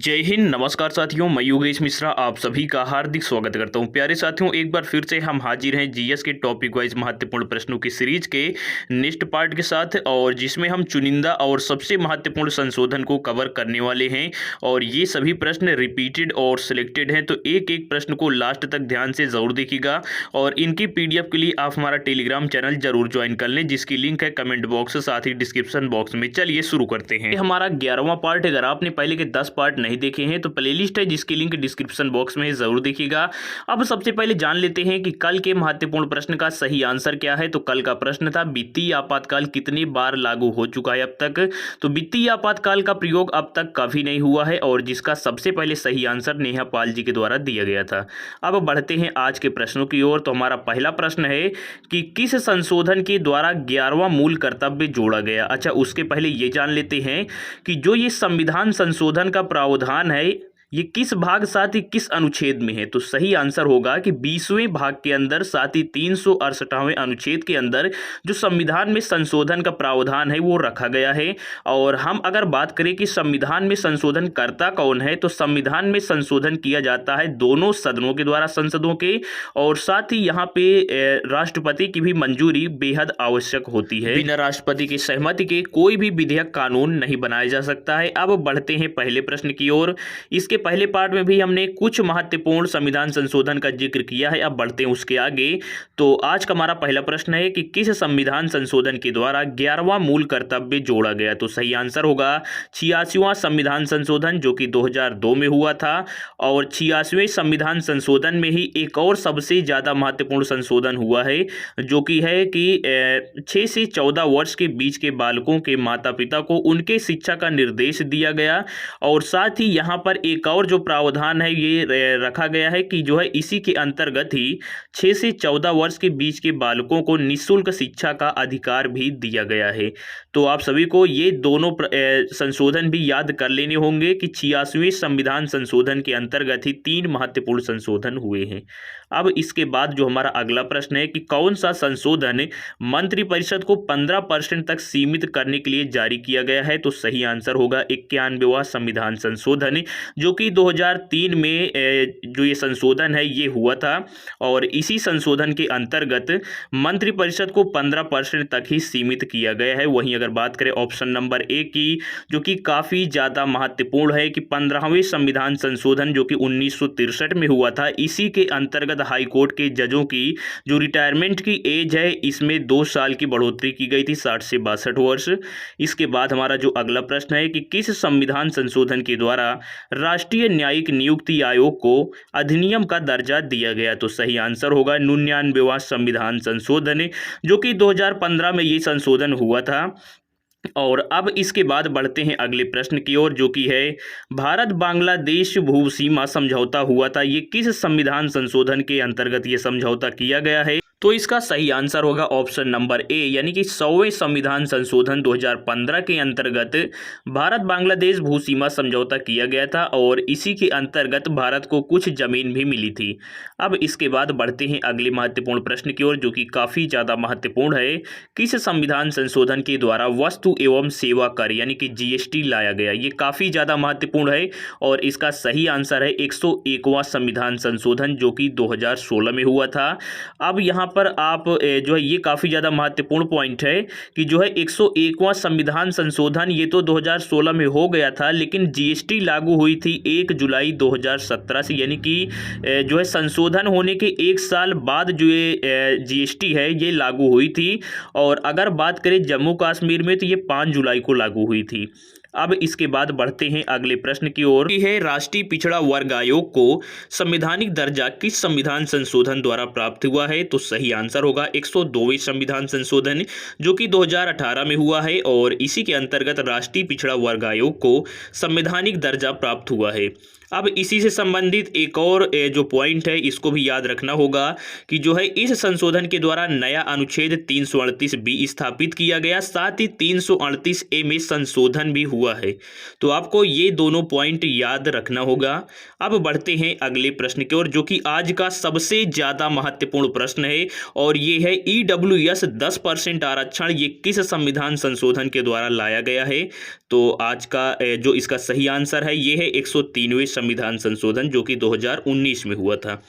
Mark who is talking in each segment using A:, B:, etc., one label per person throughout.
A: जय हिंद। नमस्कार साथियों, मैं योगेश मिश्रा आप सभी का हार्दिक स्वागत करता हूं। प्यारे साथियों, एक बार फिर से हम हाजिर हैं जीएस के टॉपिक वाइज महत्वपूर्ण प्रश्नों की सीरीज के नेक्स्ट पार्ट के साथ, और जिसमें हम चुनिंदा और सबसे महत्वपूर्ण संशोधन को कवर करने वाले हैं। और ये सभी प्रश्न रिपीटेड और सिलेक्टेड हैं, तो एक एक प्रश्न को लास्ट तक ध्यान से जरूर देखिएगा। और इनकी पीडीएफ के लिए आप हमारा टेलीग्राम चैनल जरूर ज्वाइन कर लें, जिसकी लिंक है कमेंट बॉक्स साथ ही डिस्क्रिप्शन बॉक्स में। चलिए शुरू करते हैं। हमारा 11वां पार्ट। अगर आपने पहले के 10 पार्ट नहीं देखे हैं तो प्लेलिस्ट है जिसकी लिंक डिस्क्रिप्शन बॉक्स में है, जरूर देखिएगा। अब सबसे पहले जान लेते हैं कि कल के महत्वपूर्ण प्रश्न का सही आंसर क्या है। तो कल का प्रश्न था वित्तीय आपातकाल कितनी बार लागू हो चुका है अब तक। तो वित्तीय आपातकाल का प्रयोग अब तक कभी नहीं हुआ है, और जिसका सबसे पहले सही आंसर नेहा पाल जी के द्वारा दिया गया था। अब बढ़ते हैं आज के प्रश्नों की ओर। तो हमारा पहला प्रश्न है कि किस संशोधन के द्वारा 11वां मूल कर्तव्य जोड़ा गया। अच्छा, उसके पहले ये जान लेते हैं कि जो ये संविधान संशोधन का प्रावधान है ये किस भाग साथ ही किस अनुच्छेद में है। तो सही आंसर होगा कि 20वें भाग के अंदर साथ ही 368वें अनुच्छेद के अंदर जो संविधान में संशोधन का प्रावधान है वो रखा गया है। और हम अगर बात करें कि संविधान में संशोधन करता कौन है, तो संविधान में संशोधन किया जाता है दोनों सदनों के द्वारा, संसदों के, और साथ ही यहाँ पे राष्ट्रपति की भी मंजूरी बेहद आवश्यक होती है। बिना राष्ट्रपति की सहमति के कोई भी विधेयक कानून नहीं बनाया जा सकता है। अब बढ़ते हैं पहले प्रश्न की ओर। इसके पहले पार्ट में भी हमने कुछ महत्वपूर्ण संविधान संशोधन का जिक्र किया है। अब बढ़ते हैं उसके आगे। तो आज का हमारा पहला प्रश्न है कि किस संविधान संशोधन के द्वारा 11वां मूल कर्तव्य जोड़ा गया। तो सही आंसर होगा 86वां संविधान संशोधन, जो कि 2002 में हुआ था। और 86वें संविधान संशोधन में ही एक और सबसे ज्यादा महत्वपूर्ण संशोधन हुआ है, जो कि है कि 6 से 14 वर्ष के बीच के बालकों के माता पिता को उनके शिक्षा का निर्देश दिया गया। और साथ ही यहाँ पर एक और जो प्रावधान है ये रखा गया है कि जो है इसी के अंतर्गत ही 6 से 14 वर्ष के बीच के बालकों को निःशुल्क शिक्षा का अधिकार भी दिया गया है। तो आप सभी को ये दोनों संशोधन भी याद कर लेने होंगे कि 86वें संविधान संशोधन के अंतर्गत ही 3 महत्वपूर्ण संशोधन हुए हैं। अब इसके बाद जो हमारा अगला प्रश्न है कि कौन सा संशोधन मंत्रिपरिषद को 15% तक सीमित करने के लिए जारी किया गया है। तो सही आंसर होगा 91वां संविधान संशोधन, जो कि 2003 में जो ये संशोधन है ये हुआ था। और इसी संशोधन के अंतर्गत मंत्रिपरिषद को 15% तक ही सीमित किया गया है। वहीं अगर बात करें ऑप्शन नंबर ए की, जो कि काफ़ी ज़्यादा महत्वपूर्ण है, कि 15वें संविधान संशोधन जो कि 1963 में हुआ था, इसी के अंतर्गत हाई कोर्ट के जजों की जो रिटायरमेंट की एज है इसमें 2 साल की बढ़ोतरी की गई थी, 60 से 62 वर्ष। इसके बाद हमारा जो अगला प्रश्न है कि किस संविधान संशोधन के द्वारा राष्ट्रीय न्यायिक नियुक्ति आयोग को अधिनियम का दर्जा दिया गया। तो सही आंसर होगा 99वां संविधान संशोधन, जो कि 2015 में ये संशोधन हुआ था। और अब इसके बाद बढ़ते हैं अगले प्रश्न की ओर, जो कि है भारत बांग्लादेश भू सीमा समझौता हुआ था, ये किस संविधान संशोधन के अंतर्गत ये समझौता किया गया है। तो इसका सही आंसर होगा ऑप्शन नंबर ए, यानी कि 100वें संविधान संशोधन 2015 के अंतर्गत भारत बांग्लादेश भू सीमा समझौता किया गया था, और इसी के अंतर्गत भारत को कुछ जमीन भी मिली थी। अब इसके बाद बढ़ते हैं अगले महत्वपूर्ण प्रश्न की ओर, जो कि काफ़ी ज़्यादा महत्वपूर्ण है। किस संविधान संशोधन के द्वारा वस्तु एवं सेवा कर यानी कि जीएसटी लाया गया। ये काफ़ी ज़्यादा महत्वपूर्ण है, और इसका सही आंसर है 101वां संविधान संशोधन, जो कि 2016 में हुआ था। अब यहाँ पर आप जो है ये काफ़ी ज़्यादा महत्वपूर्ण पॉइंट है कि जो है 101वां संविधान संशोधन ये तो 2016 में हो गया था, लेकिन जीएसटी लागू हुई थी 1 जुलाई 2017 से, यानी कि जो है संशोधन होने के 1 साल बाद जो ये जीएसटी है ये लागू हुई थी। और अगर बात करें जम्मू कश्मीर में तो ये 5 जुलाई को लागू हुई थी। अब इसके बाद बढ़ते हैं अगले प्रश्न की ओर, है राष्ट्रीय पिछड़ा वर्ग आयोग को संवैधानिक दर्जा किस संविधान संशोधन द्वारा प्राप्त हुआ है। तो सही आंसर होगा 102वें संविधान संशोधन, जो कि 2018 में हुआ है, और इसी के अंतर्गत राष्ट्रीय पिछड़ा वर्ग आयोग को संवैधानिक दर्जा प्राप्त हुआ है। अब इसी से संबंधित एक और जो पॉइंट है इसको भी याद रखना होगा कि जो है इस संशोधन के द्वारा नया अनुच्छेद 338 बी स्थापित किया गया, साथ ही 338 ए में संशोधन भी हुआ हुआ है। तो आपको ये दोनों पॉइंट याद रखना होगा। अब बढ़ते हैं अगले प्रश्न की ओर, जो कि आज का सबसे ज़्यादा महत्वपूर्ण प्रश्न है और ये है EWS 10% आरक्षण ये किस संविधान संशोधन के द्वारा लाया गया है। तो आज का जो इसका सही आंसर है ये है 103वें संविधान संशोधन, जो कि 2019 में हुआ था।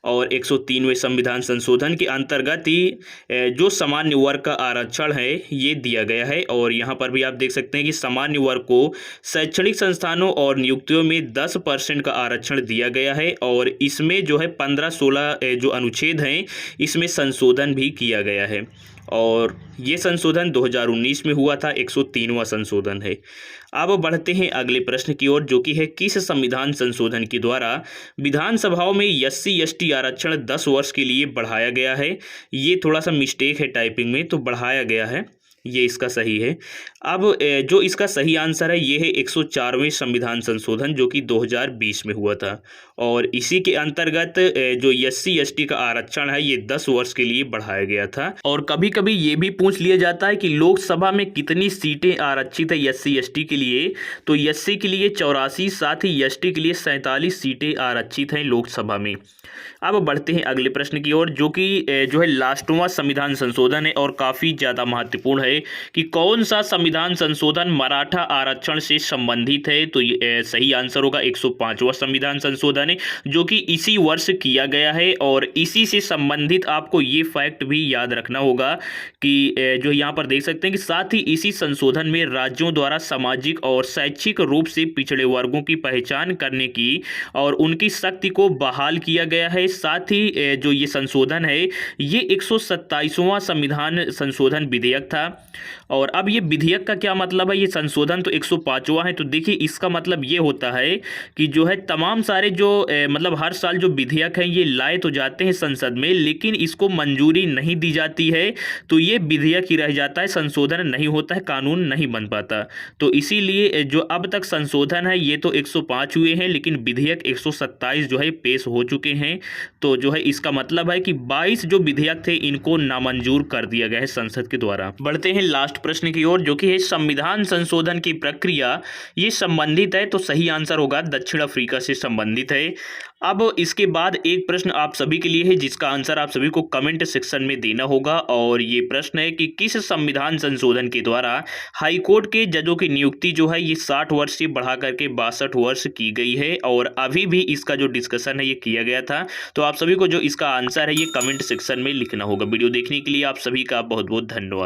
A: और 103वें संविधान संशोधन के अंतर्गत ही जो सामान्य वर्ग का आरक्षण है ये दिया गया है। और यहाँ पर भी आप देख सकते हैं कि सामान्य वर्ग को शैक्षणिक संस्थानों और नियुक्तियों में 10% का आरक्षण दिया गया है। और इसमें जो है 15-16 जो अनुच्छेद हैं इसमें संशोधन भी किया गया है। और ये संशोधन 2019 में हुआ था, 103वां संशोधन है। अब बढ़ते हैं अगले प्रश्न की ओर, जो कि है किस संविधान संशोधन के द्वारा विधानसभाओं में SC/ST आरक्षण 10 वर्ष के लिए बढ़ाया गया है। ये थोड़ा सा मिस्टेक है टाइपिंग में, तो बढ़ाया गया है, ये इसका सही है। अब जो इसका सही आंसर है ये है 104वें संविधान संशोधन, जो कि 2020 में हुआ था। और इसी के अंतर्गत जो SC/ST का आरक्षण है ये 10 वर्ष के लिए बढ़ाया गया था। और कभी कभी ये भी पूछ लिया जाता है कि लोकसभा में कितनी सीटें आरक्षित है SC/ST के लिए। तो SC के लिए 84, साथ ही ST के लिए 47 सीटें आरक्षित हैं लोकसभा में। अब बढ़ते हैं अगले प्रश्न की ओर, जो कि जो है लास्टवां संविधान संशोधन है और काफ़ी ज़्यादा महत्वपूर्ण है कि कौन सा संविधान संशोधन मराठा आरक्षण से संबंधित है। तो ये सही आंसर होगा 105वां संविधान संशोधन है, जो कि इसी वर्ष किया गया है। और इसी से संबंधित आपको ये फैक्ट भी याद रखना होगा कि जो यहाँ पर देख सकते हैं कि साथ ही इसी संशोधन में राज्यों द्वारा सामाजिक और शैक्षिक रूप से पिछड़े वर्गों की पहचान करने की और उनकी शक्ति को बहाल किया गया है। साथ ही जो ये संशोधन है ये 127वां संविधान संशोधन विधेयक था। और अब ये विधेयक का क्या मतलब है, ये संशोधन तो 105वां है। तो देखिए इसका मतलब ये होता है कि जो है तमाम सारे जो मतलब हर साल जो विधेयक हैं ये लाए तो जाते हैं संसद में, लेकिन इसको मंजूरी नहीं दी जाती है। तो ये विधेयक ही रह जाता है, संशोधन नहीं होता है, कानून नहीं बन पाता। तो इसीलिए जो अब तक संशोधन है ये तो 105 हुए हैं, लेकिन विधेयक 127 जो है पेश हो चुके हैं। तो जो है इसका मतलब है कि 22 जो विधेयक थे इनको नामंजूर कर दिया गया है संसद के द्वारा। बढ़ते हैं लास्ट प्रश्न की ओर, जो कि है संविधान संशोधन की प्रक्रिया ये संबंधित है। तो सही आंसर होगा दक्षिण अफ्रीका से संबंधित है। अब इसके बाद एक प्रश्न आप सभी के लिए है जिसका आंसर आप सभी को कमेंट सेक्शन में देना होगा। और ये प्रश्न है कि किस संविधान संशोधन के द्वारा हाईकोर्ट के जजों की नियुक्ति जो है ये 60 वर्ष से बढ़ा करके 62 वर्ष की गई है। और अभी भी इसका जो डिस्कशन है ये किया गया था। तो आप सभी को जो इसका आंसर है ये कमेंट सेक्शन में लिखना होगा। वीडियो देखने के लिए आप सभी का बहुत बहुत धन्यवाद।